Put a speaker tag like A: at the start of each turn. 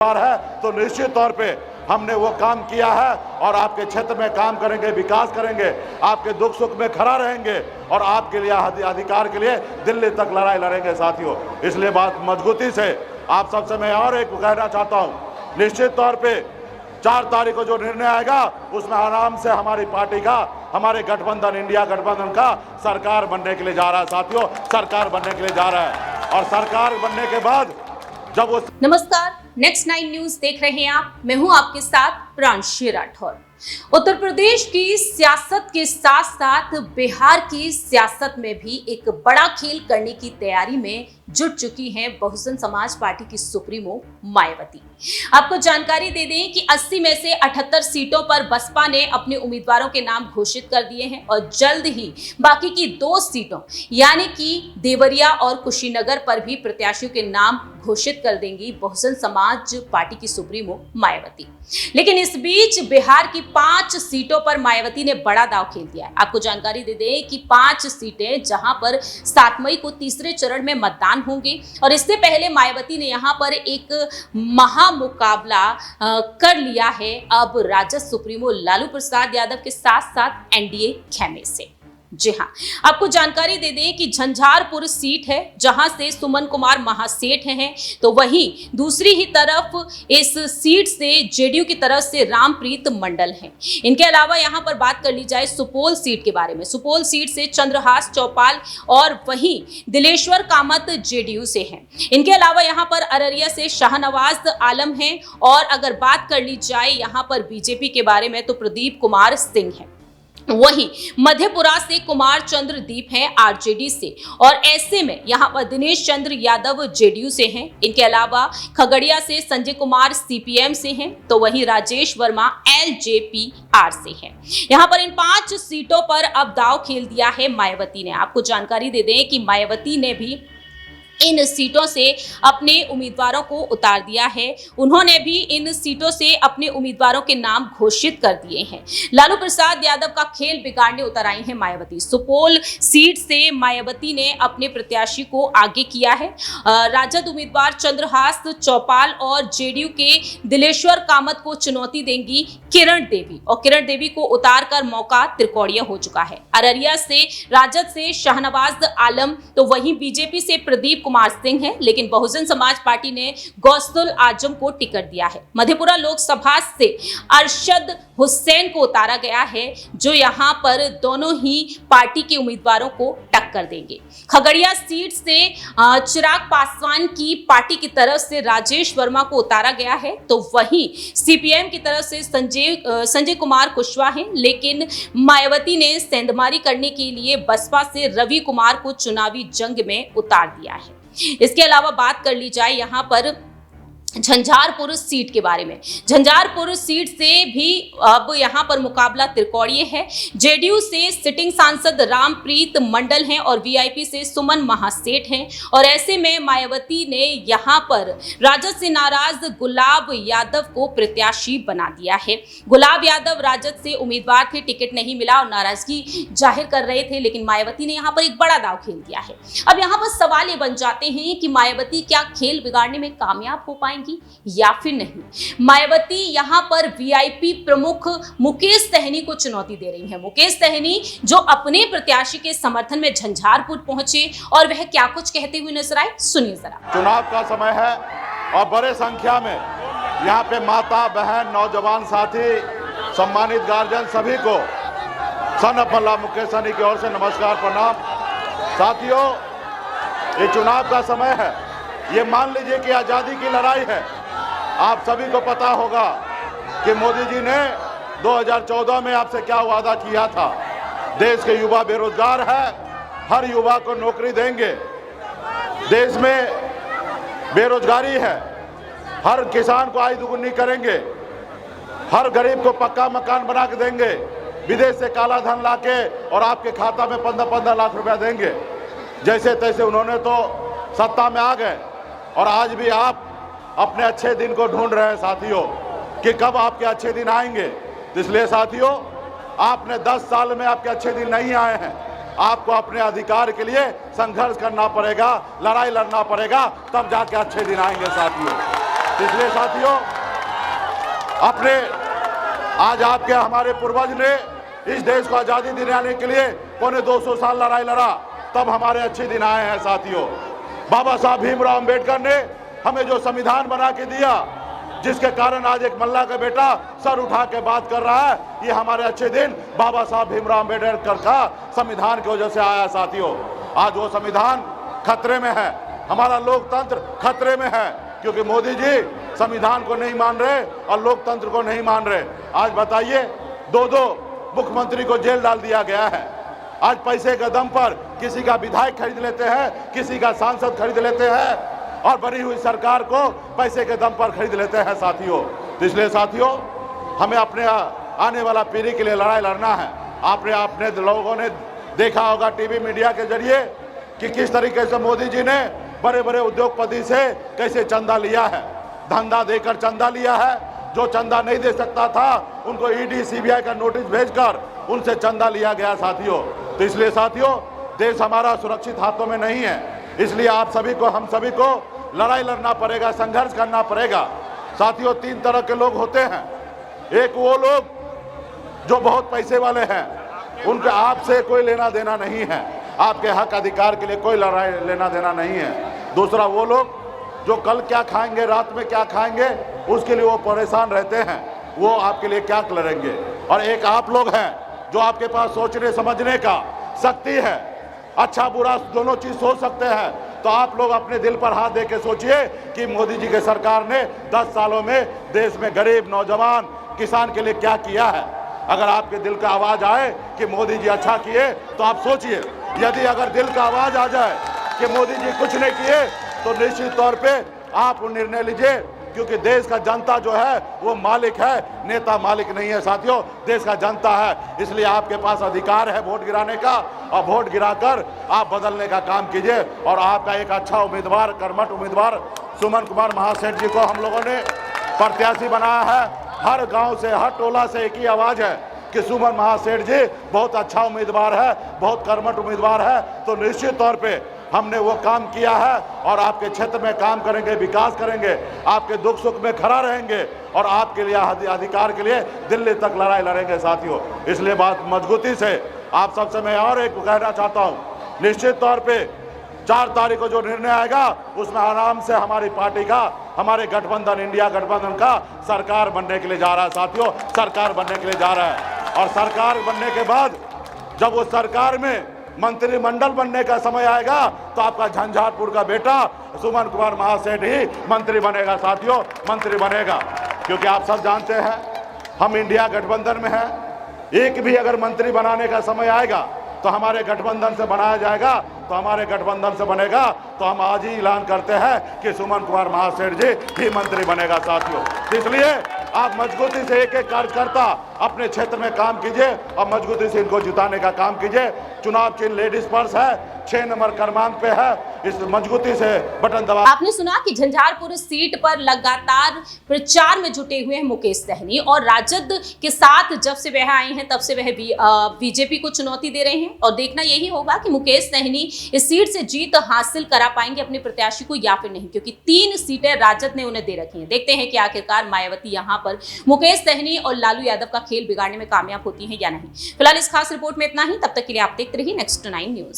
A: है तो निश्चित तौर पे हमने वो काम किया है और आपके क्षेत्र में काम करेंगे, विकास करेंगे, आपके दुख सुख में खड़ा रहेंगे और आपके लिए अधिकार के लिए दिल्ली तक लड़ाई लड़ेंगे साथियों। इसलिए बात मजबूती से आप सबसे मैं और एक कहना चाहता हूँ, निश्चित तौर पे 4 तारीख को जो निर्णय आएगा उसमें आराम से हमारी पार्टी का, हमारे गठबंधन, इंडिया गठबंधन का सरकार बनने के लिए जा रहा है साथियों, सरकार बनने के लिए जा रहा है। और सरकार बनने के बाद जब वो
B: नमस्कार, नेक्स्ट 9 न्यूज देख रहे हैं आप। मैं हूं आपके साथ प्रांशी राठौर। उत्तर प्रदेश की सियासत के साथ साथ बिहार की सियासत में भी एक बड़ा खेल करने की तैयारी में जुट चुकी हैं बहुजन समाज पार्टी की सुप्रीमो मायावती। आपको जानकारी दे दें कि 80 में से 78 सीटों पर बसपा ने अपने उम्मीदवारों के नाम घोषित कर दिए हैं और जल्द ही बाकी की 2 सीटों यानी कि देवरिया और कुशीनगर पर भी प्रत्याशियों के नाम घोषित कर देंगी बहुजन समाज पार्टी की सुप्रीमो मायावती। लेकिन इस बीच बिहार की 5 सीटों पर मायावती ने बड़ा दांव खेल दिया है। आपको जानकारी दे दें कि 5 सीटें जहां पर 7 मई को तीसरे चरण में मतदान होंगे और इससे पहले मायावती ने यहां पर एक महामुकाबला कर लिया है अब राजद सुप्रीमो लालू प्रसाद यादव के साथ साथ एनडीए खेमे से। जी हां, आपको जानकारी दे दें कि झंझारपुर सीट है जहां से सुमन कुमार महासेठ हैं, तो वहीं दूसरी ही तरफ इस सीट से जेडीयू की तरफ से रामप्रीत मंडल हैं। इनके अलावा यहां पर बात कर ली जाए सुपौल सीट के बारे में, सुपौल सीट से चंद्रहास चौपाल और वहीं दिलेश्वर कामत जेडीयू से हैं। इनके अलावा यहां पर अररिया से शाहनवाज आलम हैं और अगर बात कर ली जाए यहां पर बीजेपी के बारे में तो प्रदीप कुमार सिंह हैं। वहीं मधेपुरा से कुमार चंद्र दीप हैं आरजेडी से और ऐसे में यहां पर दिनेश चंद्र यादव जेडीयू से हैं। इनके अलावा खगड़िया से संजय कुमार सीपीएम से हैं, तो वहीं राजेश वर्मा एलजेपीआर से हैं। यहां पर इन 5 सीटों पर अब दांव खेल दिया है मायावती ने। आपको जानकारी दे दें कि मायावती ने भी इन सीटों से अपने उम्मीदवारों को उतार दिया है। उन्होंने भी इन सीटों से अपने उम्मीदवारों के नाम घोषित कर दिए हैं। लालू प्रसाद यादव का खेल बिगाड़ने उतर आई हैं मायावती। सुपौल सीट से मायावती ने अपने प्रत्याशी को आगे किया है। राजद उम्मीदवार चंद्रहास चौपाल और जेडीयू के दिलेश्वर कामत को चुनौती देंगी किरण देवी और किरण देवी को उतार कर मौका त्रिकोणीय हो चुका है। अररिया से राजद से शाहनवाज आलम, तो वहीं बीजेपी से प्रदीप कुमार सिंह है, लेकिन बहुजन समाज पार्टी ने गौसुल आजम को टिकट दिया है। मधेपुरा लोकसभा से अरशद हुसैन को उतारा गया है जो यहां पर दोनों ही पार्टी के उम्मीदवारों को टक्कर देंगे। खगड़िया सीट से चिराग पासवान की पार्टी की तरफ से राजेश वर्मा को उतारा गया है, तो वहीं सीपीएम की तरफ से संजय कुमार कुशवाहा हैं, लेकिन मायावती ने सेंधमारी करने के लिए बसपा से रवि कुमार को चुनावी जंग में उतार दिया है। इसके अलावा बात कर ली जाए यहां पर झंझारपुर सीट के बारे में। झंझारपुर सीट से भी अब यहां पर मुकाबला त्रिकोणीय है। जेडीयू से सिटिंग सांसद रामप्रीत मंडल हैं और वीआईपी से सुमन महासेठ हैं और ऐसे में मायावती ने यहां पर राजद से नाराज गुलाब यादव को प्रत्याशी बना दिया है। गुलाब यादव राजद से उम्मीदवार थे, टिकट नहीं मिला और नाराजगी जाहिर कर रहे थे, लेकिन मायावती ने यहां पर एक बड़ा दांव खेल दिया है। अब यहां पर सवाल ये बन जाते हैं कि मायावती क्या खेल बिगाड़ने में कामयाब हो पाएंगी या फिर नहीं। मायावती यहां पर वीआईपी प्रमुख मुकेश सहनी को चुनौती दे रही हैं। मुकेश सहनी जो अपने प्रत्याशी के समर्थन में झंझारपुर पहुंचे और वह क्या कुछ कहते हुए नजर आए, सुनिए जरा।
A: चुनाव का समय है और बड़े संख्या में यहाँ पे माता बहन नौजवान साथी सम्मानित गार्जियन सभी को सन ऑफ अल्लाह मुकेश सहनी की ओर से नमस्कार प्रणाम। साथियों, ये चुनाव का समय है, ये मान लीजिए कि आज़ादी की लड़ाई है। आप सभी को पता होगा कि मोदी जी ने 2014 में आपसे क्या वादा किया था। देश के युवा बेरोजगार है, हर युवा को नौकरी देंगे। देश में बेरोजगारी है, हर किसान को आय दुगुनी करेंगे, हर गरीब को पक्का मकान बना के देंगे, विदेश से काला धन लाके और आपके खाता में 15-15 लाख रुपया देंगे। जैसे तैसे उन्होंने तो सत्ता में आ गए और आज भी आप अपने अच्छे दिन को ढूंढ रहे हैं साथियों कि कब आपके अच्छे दिन आएंगे। इसलिए साथियों, आपने 10 साल में आपके अच्छे दिन नहीं आए हैं। आपको अपने अधिकार के लिए संघर्ष करना पड़ेगा, लड़ाई लड़ना पड़ेगा, तब जाके अच्छे दिन आएंगे साथियों। इसलिए साथियों, अपने आज आपके हमारे पूर्वज ने इस देश को आजादी दिलाने के लिए 250 साल लड़ाई लड़ा, तब हमारे अच्छे दिन आए हैं साथियों। बाबा साहब भीमराव अंबेडकर ने हमें जो संविधान बना के दिया, जिसके कारण आज एक मल्ला का बेटा सर उठा के बात कर रहा है, ये हमारे अच्छे दिन बाबा साहब भीमराव अंबेडकर का संविधान की वजह से आया साथियों। आज वो संविधान खतरे में है, हमारा लोकतंत्र खतरे में है, क्योंकि मोदी जी संविधान को नहीं मान रहे और लोकतंत्र को नहीं मान रहे। आज बताइए, दो मुख्यमंत्री को जेल डाल दिया गया है। आज पैसे के दम पर किसी का विधायक खरीद लेते हैं, किसी का सांसद खरीद लेते हैं और बनी हुई सरकार को पैसे के दम पर खरीद लेते हैं साथियों। तो इसलिए साथियों, हमें अपने आने वाला पीढ़ी के लिए लड़ाई लड़ना है। आपने लोगों ने देखा होगा टीवी मीडिया के जरिए कि किस तरीके से मोदी जी ने बड़े बड़े उद्योगपति से कैसे चंदा लिया है, धंधा देकर चंदा लिया है। जो चंदा नहीं दे सकता था उनको ईडी सीबीआई का नोटिस भेजकर उनसे चंदा लिया गया साथियों। तो इसलिए साथियों, देश हमारा सुरक्षित हाथों में नहीं है, इसलिए आप सभी को, हम सभी को लड़ाई लड़ना पड़ेगा, संघर्ष करना पड़ेगा साथियों। 3 तरह के लोग होते हैं। एक वो लोग जो बहुत पैसे वाले हैं, उनके आपसे कोई लेना देना नहीं है, आपके हक अधिकार के लिए कोई लड़ाई लेना देना नहीं है। दूसरा वो लोग जो कल क्या खाएंगे, रात में क्या खाएंगे, उसके लिए वो परेशान रहते हैं, वो आपके लिए क्या लड़ेंगे। और एक आप लोग हैं जो आपके पास सोचने समझने का शक्ति है, अच्छा बुरा दोनों चीज सोच सकते हैं। तो आप लोग अपने दिल पर हाथ दे के सोचिए कि मोदी जी की सरकार ने 10 सालों में देश में गरीब, नौजवान, किसान के लिए क्या किया है। अगर आपके दिल का आवाज आए कि मोदी जी अच्छा किए, तो आप सोचिए। यदि अगर दिल का आवाज आ जाए कि मोदी जी कुछ नहीं किए, तो निश्चित तौर पे आप निर्णय लीजिए, क्योंकि देश का जनता जो है वो मालिक है, नेता मालिक नहीं है साथियों, देश का जनता है। इसलिए आपके पास अधिकार है वोट गिराने का, और वोट गिराकर आप बदलने का काम कीजिए। और आपका एक अच्छा उम्मीदवार, कर्मठ उम्मीदवार सुमन कुमार महासेठ जी को हम लोगों ने प्रत्याशी बनाया है। हर गांव से, हर टोला से एक ही आवाज है कि सुमन महासेठ जी बहुत अच्छा उम्मीदवार है, बहुत कर्मठ उम्मीदवार है। तो निश्चित तौर पे हमने वो काम किया है और आपके क्षेत्र में काम करेंगे, विकास करेंगे, आपके दुख सुख में खड़ा रहेंगे और आपके लिए अधिकार के लिए दिल्ली तक लड़ाई लड़ेंगे साथियों। इसलिए बात मजबूती से आप सबसे मैं और एक कहना चाहता हूँ, निश्चित तौर पे 4 तारीख को जो निर्णय आएगा उसमें आराम से हमारी पार्टी का, हमारे गठबंधन, इंडिया गठबंधन का सरकार बनने के लिए जा रहा है साथियों, सरकार बनने के लिए जा रहा है। और सरकार बनने के बाद जब वो सरकार में मंत्रिमंडल बनने का समय आएगा, तो आपका झंझारपुर का बेटा सुमन कुमार महासेठ ही मंत्री बनेगा साथियों, मंत्री बनेगा। क्योंकि आप सब जानते हैं हम इंडिया गठबंधन में हैं, एक भी अगर मंत्री बनाने का समय आएगा तो हमारे गठबंधन से बनाया जाएगा, तो हमारे गठबंधन से बनेगा। तो हम आज ही ऐलान करते हैं कि सुमन कुमार महासेठ जी ही मंत्री बनेगा साथियों। इसलिए आप मजबूती से एक एक कार्यकर्ता अपने क्षेत्र में काम कीजिए और मजबूती से इनको जिताने का काम कीजिए। चुनाव चिन्ह लेडीज पर्स है, 6 नंबर क्रमांक पे है, इस मजबूती से बटन दबा।
B: आपने सुना कि झंझारपुर सीट पर लगातार प्रचार में जुटे हुए हैं मुकेश सहनी, और राजद के साथ जब से वह आए हैं तब से वह बीजेपी को चुनौती दे रहे हैं। और देखना यही होगा कि मुकेश सहनी इस सीट से जीत हासिल करा पाएंगे अपने प्रत्याशी को या फिर नहीं, क्योंकि 3 सीटें राजद ने उन्हें दे रखी हैं। देखते हैं कि आखिरकार मायावती यहाँ पर मुकेश सहनी और लालू यादव का खेल बिगाड़ने में कामयाब होती है या नहीं। फिलहाल इस खास रिपोर्ट में इतना ही। तब तक के लिए आप देखते रहिए Next 9 न्यूज।